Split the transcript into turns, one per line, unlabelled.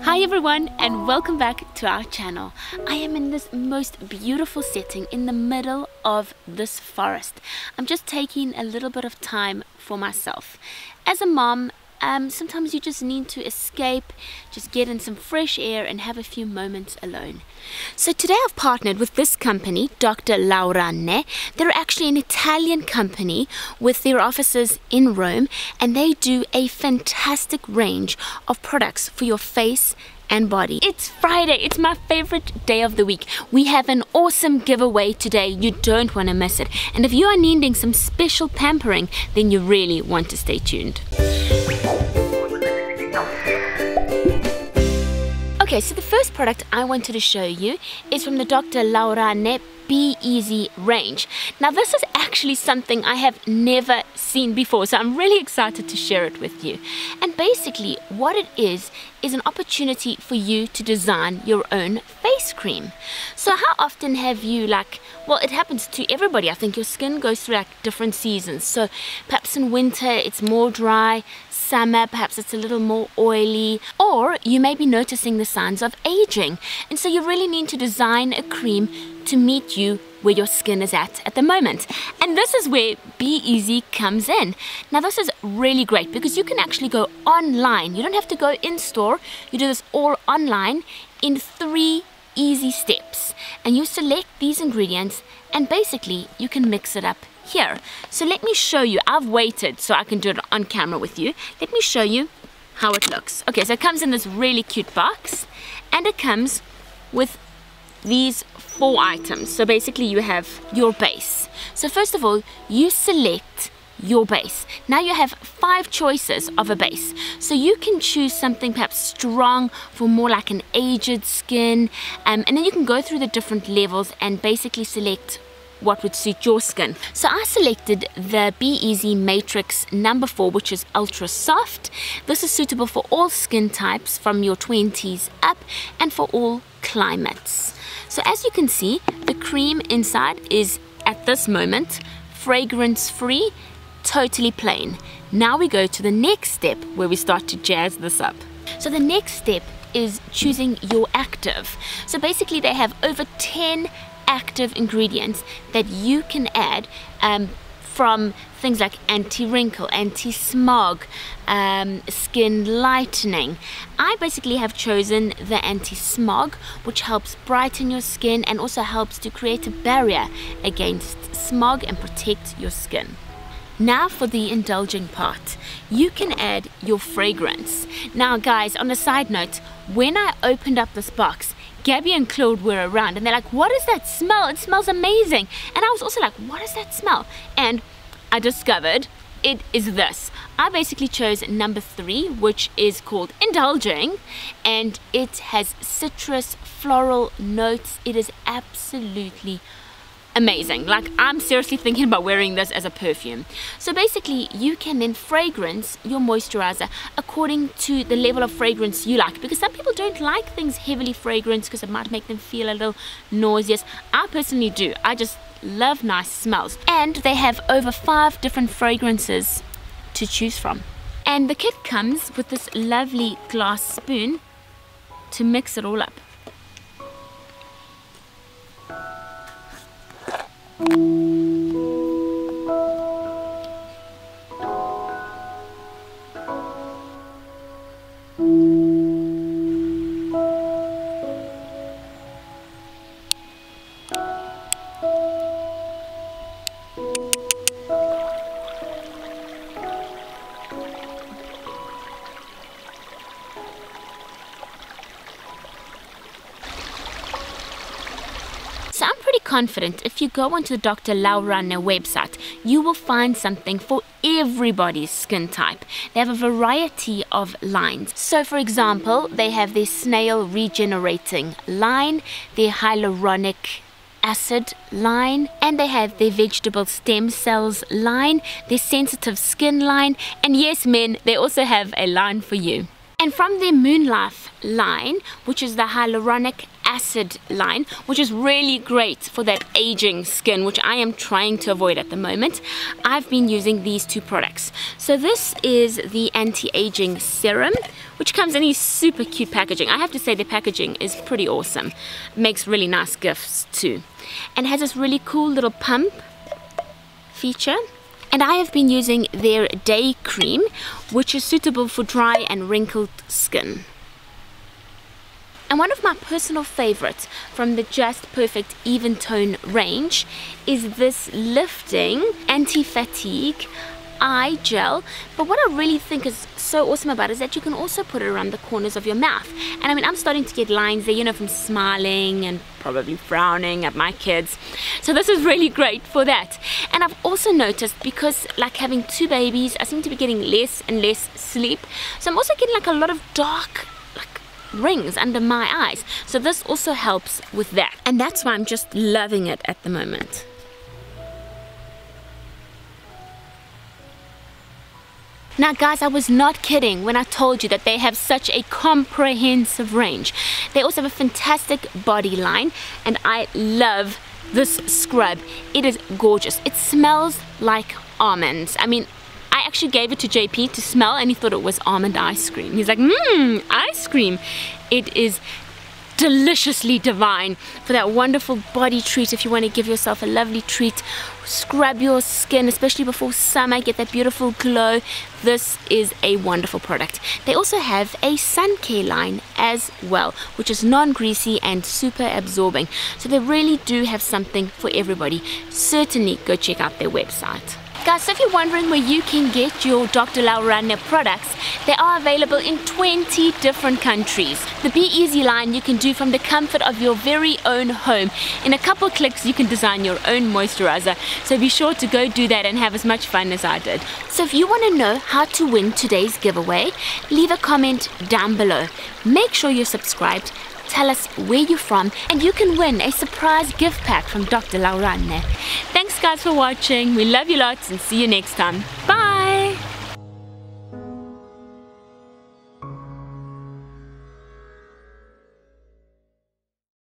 Hi everyone, and welcome back to our channel. I am in this most beautiful setting in the middle of this forest. I'm just taking a little bit of time for myself. As a mom, sometimes you just need to escape, just get in some fresh air and have a few moments alone. So today I've partnered with this company, dr.lauranne. They're actually an Italian company with their offices in Rome, and they do a fantastic range of products for your face and body. It's Friday, it's my favorite day of the week. We have an awesome giveaway today. You don't want to miss it. And if you are needing some special pampering, then you really want to stay tuned. Okay, so the first product I wanted to show you is from the dr.lauranne Be Easy range. Now this is actually something I have never seen before, so I'm really excited to share it with you. And basically what it is an opportunity for you to design your own face cream. So how often have you, well, it happens to everybody. I think your skin goes through different seasons. So perhaps in winter it's more dry, summer perhaps it's a little more oily, or you may be noticing the signs of aging, and so you really need to design a cream to meet you where your skin is at the moment. And this is where Be Easy comes in. Now this is really great because you can actually go online. You don't have to go in store. You do this all online in 3 easy steps, and you select these ingredients and basically you can mix it up here. So let me show you. I've waited so I can do it on camera with you. Let me show you how it looks. Okay, so it comes in this really cute box, and it comes with these 4 items. So basically you have your base. So first of all, you select your base. Now you have 5 choices of a base. So you can choose something perhaps strong for more like an aged skin, and then you can go through the different levels and basically select what would suit your skin. So I selected the Be Easy Matrix number 4, which is ultra soft. This is suitable for all skin types from your 20s up and for all climates. So as you can see, the cream inside is at this moment fragrance free, totally plain. Now we go to the next step where we start to jazz this up. So the next step is choosing your active. So basically they have over 10 active ingredients that you can add, from things like anti-wrinkle, anti-smog, skin lightening. I basically have chosen the anti-smog, which helps brighten your skin and also helps to create a barrier against smog and protect your skin. Now for the indulging part, you can add your fragrance. Now guys, on a side note, when I opened up this box, Gabby and Claude were around and they're like, what is that smell? It smells amazing. And I was also like, what is that smell? And I discovered it is this. I basically chose number 3, which is called Indulging, and it has citrus floral notes. It is absolutely amazing. I'm seriously thinking about wearing this as a perfume. So basically you can then fragrance your moisturizer according to the level of fragrance you like, because some people don't like things heavily fragranced because it might make them feel a little nauseous. I personally do. I just love nice smells, and they have over 5 different fragrances to choose from. And the kit comes with this lovely glass spoon to mix it all up. So I'm pretty confident if you go onto the dr.lauranne website, you will find something for everybody's skin type. They have a variety of lines. So for example, they have their snail regenerating line, their hyaluronic acid line, and they have their vegetable stem cells line, their sensitive skin line, and yes men, they also have a line for you. And from their Moonlife line, which is the hyaluronic acid line, which is really great for that aging skin, which I am trying to avoid at the moment. I've been using these two products. So this is the anti-aging serum, which comes in these super cute packaging. I have to say the packaging is pretty awesome. It makes really nice gifts too. And has this really cool little pump feature. And I have been using their day cream, which is suitable for dry and wrinkled skin. And one of my personal favorites from the Just Perfect Even Tone range is this lifting anti-fatigue eye gel. But what I really think is so awesome about it is that you can also put it around the corners of your mouth. And I mean, I'm starting to get lines there, you know, from smiling and probably frowning at my kids. So this is really great for that. And I've also noticed, because like having two babies, I seem to be getting less and less sleep. So I'm also getting like a lot of dark rings under my eyes. So this also helps with that. And that's why I'm just loving it at the moment. Now guys, I was not kidding when I told you that they have such a comprehensive range. They also have a fantastic body line, and I love this scrub. It is gorgeous. It smells like almonds. I mean, I actually gave it to JP to smell and he thought it was almond ice cream. He's like, ice cream. It is deliciously divine for that wonderful body treat. If you want to give yourself a lovely treat, scrub your skin, especially before summer, get that beautiful glow. This is a wonderful product. They also have a sun care line as well, which is non-greasy and super absorbing. So they really do have something for everybody. Certainly go check out their website. Guys, so if you're wondering where you can get your Dr. LauRanne products, they are available in 20 different countries. The Be Easy line you can do from the comfort of your very own home. In a couple clicks you can design your own moisturizer, so be sure to go do that and have as much fun as I did. So if you want to know how to win today's giveaway, leave a comment down below. Make sure you're subscribed, tell us where you're from, and you can win a surprise gift pack from Dr. LauRanne. Thanks guys for watching. We love you lots and see you next time.